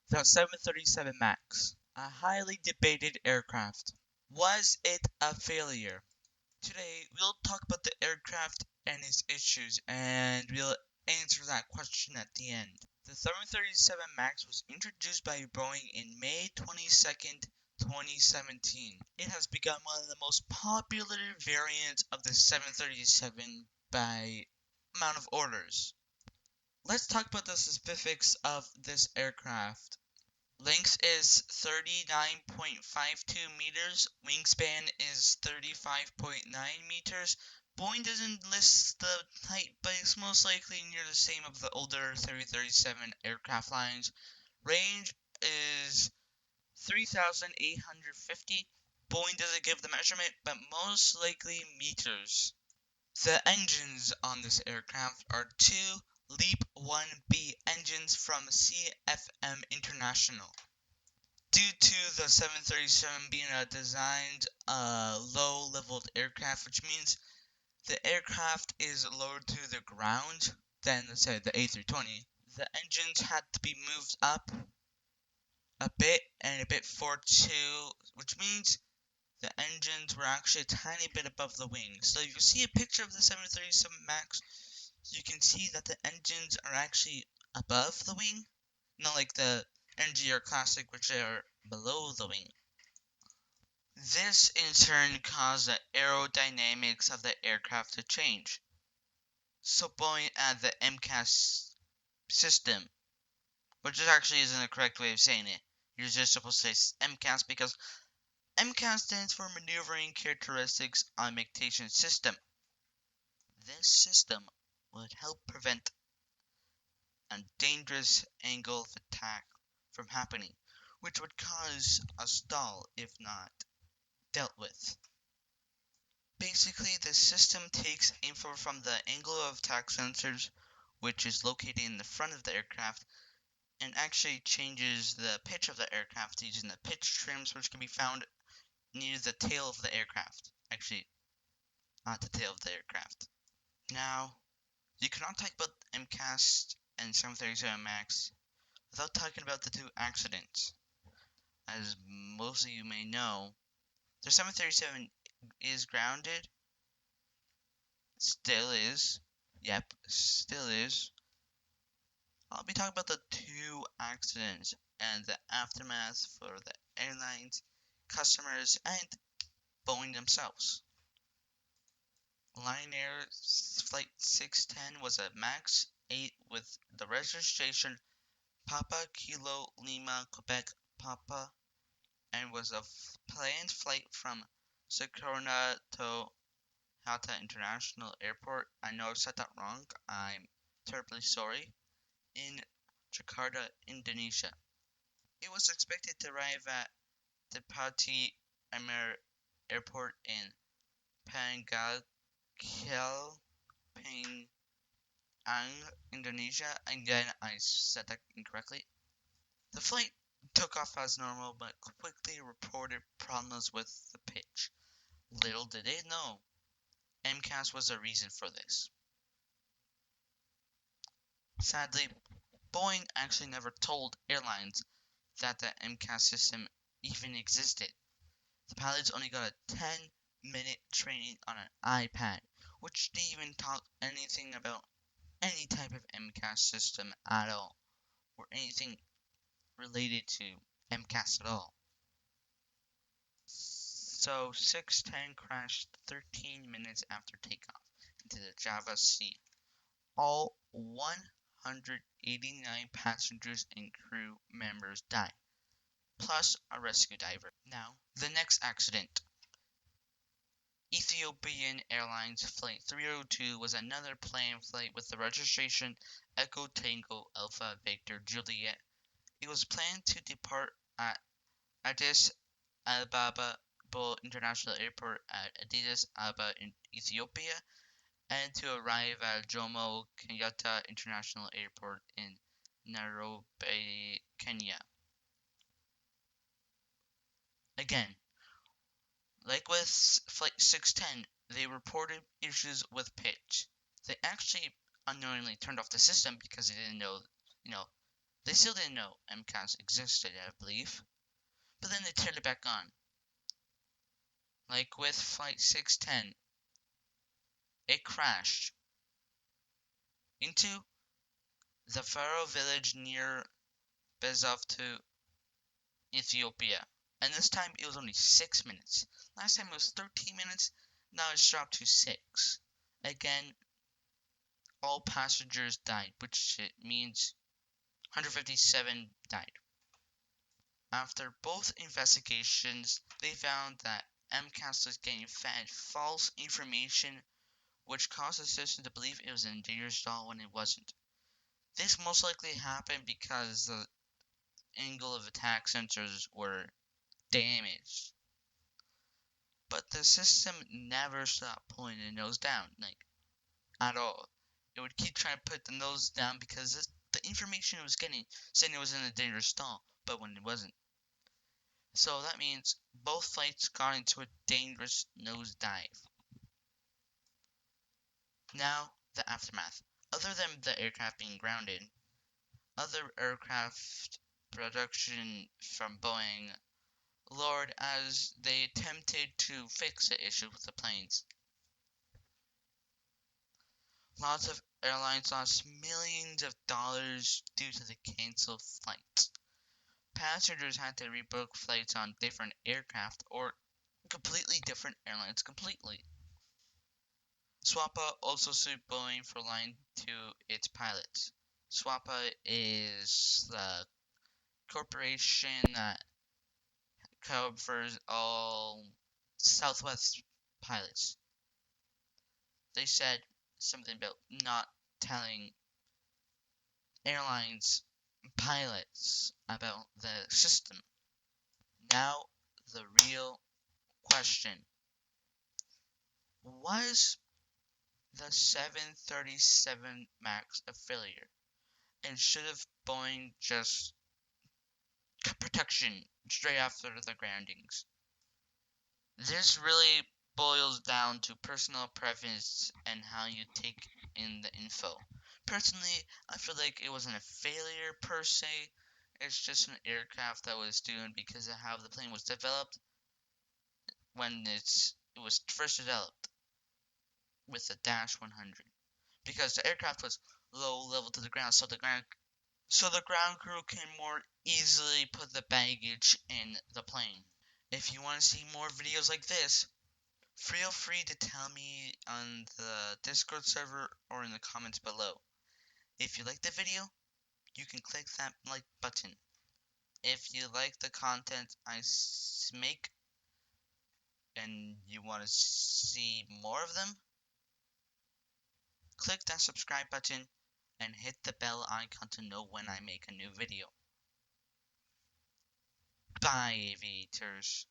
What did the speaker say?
The 737 MAX, a highly debated aircraft. Was it a failure? Today, we'll talk about the aircraft and its issues, and we'll answer that question at the end. The 737 MAX was introduced by Boeing in May 22nd, 2017. It has become one of the most popular variants of the 737 by amount of orders. Let's talk about the specifics of this aircraft. Length is 39.52 meters. Wingspan is 35.9 meters. Boeing doesn't list the height, but it's most likely near the same of the older 337 aircraft lines. Range is 3,850. Boeing doesn't give the measurement, but most likely meters. The engines on this aircraft are two LEAP 1B engines from CFM International. Due to the 737 being a designed low-leveled aircraft, which means the aircraft is lower to the ground than, let's say, the A320, the engines had to be moved up a bit and a bit forward too, which means the engines were actually a tiny bit above the wings. So if you see a picture of the 737 MAX, you can see that the engines are actually above the wing, not like the NGR Classic, which are below the wing. This in turn caused the aerodynamics of the aircraft to change. So Boeing added the MCAS system, which actually isn't the correct way of saying it. You're just supposed to say MCAS because MCAS stands for Maneuvering Characteristics Augmentation System. This system would help prevent a dangerous angle of attack from happening, which would cause a stall if not dealt with. Basically, the system takes info from the angle of attack sensors, which is located in the front of the aircraft, and actually changes the pitch of the aircraft using the pitch trims, which can be found near the tail of the aircraft. Actually, not the tail of the aircraft. Now, you cannot talk about MCAS and 737 MAX without talking about the two accidents. As most of you may know, the 737 is grounded. Still is. Yep, still is. I'll be talking about the two accidents and the aftermath for the airlines, customers, and Boeing themselves. Lion Air Flight 610 was a MAX 8 with the registration Papa Kilo Lima Quebec Papa and was a planned flight from Soekarno to Hatta International Airport. I know I said that wrong. I'm terribly sorry. In Jakarta, Indonesia. It was expected to arrive at Depati Amir Airport in Pangal, Penang, Indonesia. Again, I said that incorrectly. The flight took off as normal, but quickly reported problems with the pitch. Little did they know, MCAS was the reason for this. Sadly, Boeing actually never told airlines that the MCAS system even existed. The pilots only got a 10-minute training on an iPad, which didn't even talk anything about any type of MCAS system at all, or anything related to MCAS at all. So 610 crashed 13 minutes after takeoff into the Java Sea. All 189 passengers and crew members died, plus a rescue diver. Now, the next accident. Ethiopian Airlines Flight 302 was another planned flight with the registration Echo Tango Alpha Victor Juliet. It was planned to depart at Addis Ababa International Airport at Addis Ababa in Ethiopia and to arrive at Jomo Kenyatta International Airport in Nairobi, Kenya. Again, like with Flight 610, they reported issues with pitch. They actually unknowingly turned off the system because they didn't know, They still didn't know MCAS existed, I believe, but then they turned it back on. Like with Flight 610, it crashed into the Pharaoh village near Bezovtu, Ethiopia. And this time it was only 6 minutes. Last time it was 13 minutes, now it's dropped to 6. Again, all passengers died, which means 157 died. After both investigations, they found that MCAS was getting fed false information, which caused the system to believe it was an dangerous doll when it wasn't. This most likely happened because the angle of attack sensors were damaged. But the system never stopped pulling the nose down, at all. It would keep trying to put the nose down because the information it was getting saying it was in a dangerous stall, but when it wasn't. So that means both flights got into a dangerous nosedive. Now, the aftermath. Other than the aircraft being grounded, other aircraft production from Boeing lowered as they attempted to fix the issue with the planes. Lots of airlines lost millions of dollars due to the canceled flights. Passengers had to rebook flights on different aircraft or completely different airlines completely. SWAPA also sued Boeing for lying to its pilots. SWAPA is the corporation that covers all Southwest pilots. They said something about not telling airlines pilots about the system. Now, the real question. Was the 737 MAX a failure? And should have Boeing just cut protection straight after the groundings? This really boils down to personal preference and how you take in the info. Personally, I feel like it wasn't a failure per se. It's just an aircraft that was doomed because of how the plane was developed when it was first developed with the Dash 100. Because the aircraft was low level to the ground, so the ground crew can more easily put the baggage in the plane. If you want to see more videos like this, feel free to tell me on the Discord server or in the comments below. If you like the video, you can click that like button. If you like the content I make and you want to see more of them, click that subscribe button and hit the bell icon to know when I make a new video. Bye, aviators.